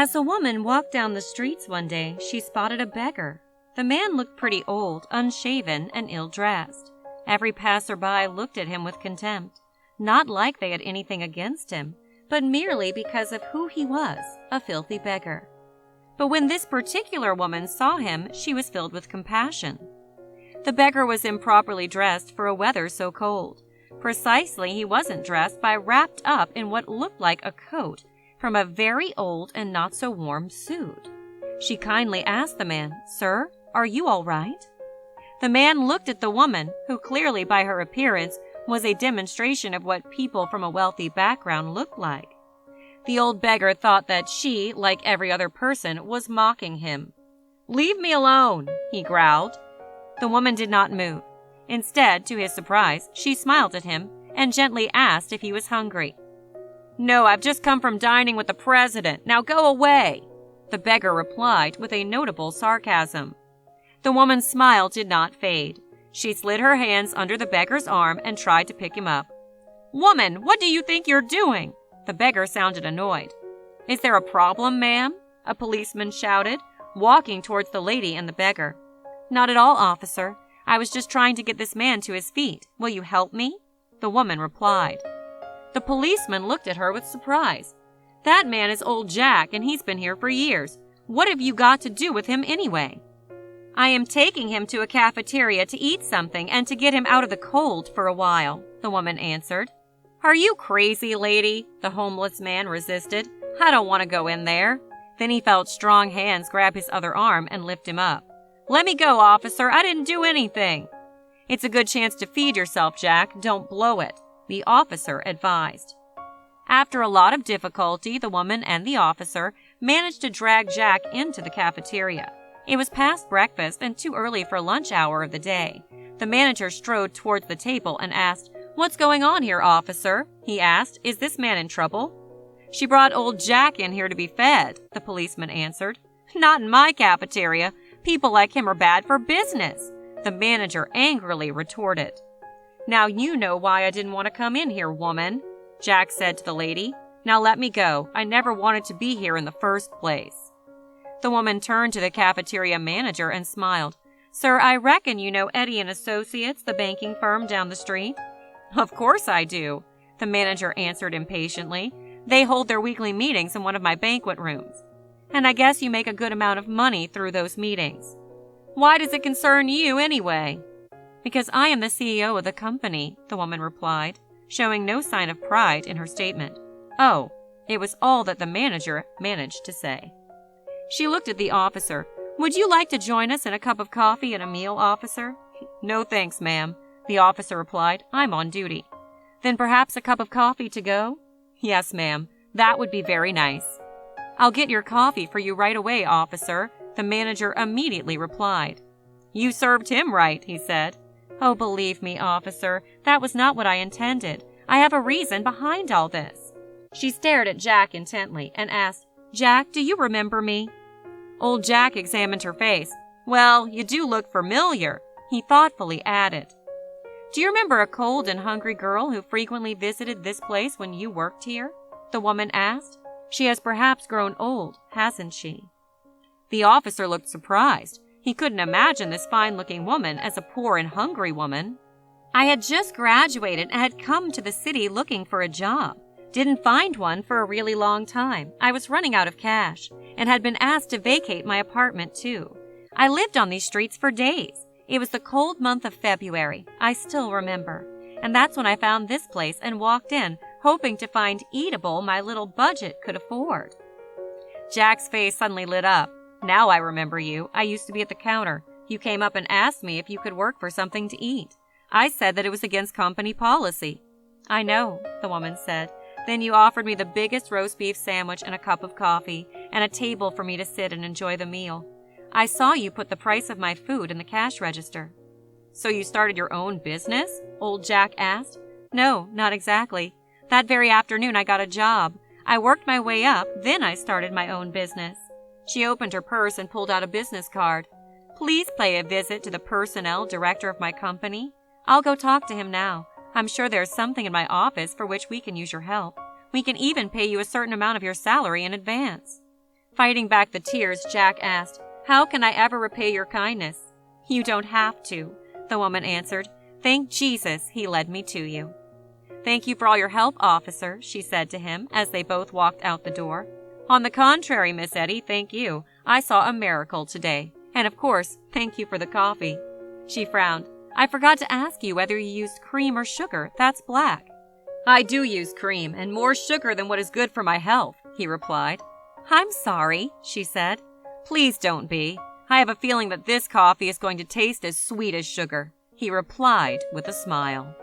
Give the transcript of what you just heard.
As the woman walked down the streets one day, she spotted a beggar. The man looked pretty old, unshaven, and ill-dressed. Every passerby looked at him with contempt, not like they had anything against him, but merely because of who he was, a filthy beggar. But when this particular woman saw him, she was filled with compassion. The beggar was improperly dressed for a weather so cold. Precisely, he wasn't dressed by wrapped up in what looked like a coat from a very old and not-so-warm suit. She kindly asked the man, "Sir, are you all right?" The man looked at the woman, who clearly by her appearance was a demonstration of what people from a wealthy background looked like. The old beggar thought that she, like every other person, was mocking him. "Leave me alone," he growled. The woman did not move. Instead, to his surprise, she smiled at him and gently asked if he was hungry. "No, I've just come from dining with the president. Now go away," the beggar replied with a notable sarcasm. The woman's smile did not fade. She slid her hands under the beggar's arm and tried to pick him up. "Woman, what do you think you're doing?" The beggar sounded annoyed. "Is there a problem, ma'am?" a policeman shouted, walking towards the lady and the beggar. "Not at all, officer. I was just trying to get this man to his feet. Will you help me?" the woman replied. The policeman looked at her with surprise. "That man is old Jack, and he's been here for years. What have you got to do with him anyway?" "I am taking him to a cafeteria to eat something and to get him out of the cold for a while," the woman answered. "Are you crazy, lady?" the homeless man resisted. "I don't want to go in there." Then he felt strong hands grab his other arm and lift him up. "Let me go, officer. I didn't do anything." "It's a good chance to feed yourself, Jack. Don't blow it," the officer advised. After a lot of difficulty, the woman and the officer managed to drag Jack into the cafeteria. It was past breakfast and too early for lunch hour of the day. The manager strode towards the table and asked, "What's going on here, officer?" he asked. "Is this man in trouble?" "She brought old Jack in here to be fed," the policeman answered. "Not in my cafeteria. People like him are bad for business," the manager angrily retorted. "Now you know why I didn't want to come in here, woman," Jack said to the lady. "Now let me go. I never wanted to be here in the first place." The woman turned to the cafeteria manager and smiled. "Sir, I reckon you know Eddy & Associates, the banking firm down the street?" "Of course I do," the manager answered impatiently. "They hold their weekly meetings in one of my banquet rooms. And I guess you make a good amount of money through those meetings." "Why does it concern you anyway?" "Because I am the CEO of the company," the woman replied, showing no sign of pride in her statement. "Oh," it was all that the manager managed to say. She looked at the officer. "Would you like to join us in a cup of coffee and a meal, officer?" "No thanks, ma'am," the officer replied. "I'm on duty." "Then perhaps a cup of coffee to go?" "Yes, ma'am. That would be very nice." "I'll get your coffee for you right away, officer," the manager immediately replied. "You served him right," he said. "Oh, believe me, officer, that was not what I intended. I have a reason behind all this." She stared at Jack intently and asked, "Jack, do you remember me?" Old Jack examined her face. "Well, you do look familiar," he thoughtfully added. "Do you remember a cold and hungry girl who frequently visited this place when you worked here?" the woman asked. "She has perhaps grown old, hasn't she?" The officer looked surprised. He couldn't imagine this fine-looking woman as a poor and hungry woman. "I had just graduated and had come to the city looking for a job. Didn't find one for a really long time. I was running out of cash and had been asked to vacate my apartment too. I lived on these streets for days. It was the cold month of February, I still remember. And that's when I found this place and walked in, hoping to find eatable my little budget could afford." Jack's face suddenly lit up. "Now I remember you. I used to be at the counter. You came up and asked me if you could work for something to eat. I said that it was against company policy." "I know," the woman said. "Then you offered me the biggest roast beef sandwich and a cup of coffee, and a table for me to sit and enjoy the meal. I saw you put the price of my food in the cash register." "So you started your own business?" old Jack asked. "No, not exactly. That very afternoon I got a job. I worked my way up, then I started my own business." She opened her purse and pulled out a business card. "Please pay a visit to the personnel director of my company. I'll go talk to him now. I'm sure there's something in my office for which we can use your help. We can even pay you a certain amount of your salary in advance." Fighting back the tears, Jack asked, "How can I ever repay your kindness?" "You don't have to," the woman answered. "Thank Jesus he led me to you." "Thank you for all your help, officer," she said to him as they both walked out the door. "On the contrary, Miss Eddie, thank you. I saw a miracle today. And of course, thank you for the coffee." She frowned. "I forgot to ask you whether you used cream or sugar. That's black." "I do use cream, and more sugar than what is good for my health," he replied. "I'm sorry," she said. "Please don't be. I have a feeling that this coffee is going to taste as sweet as sugar," he replied with a smile.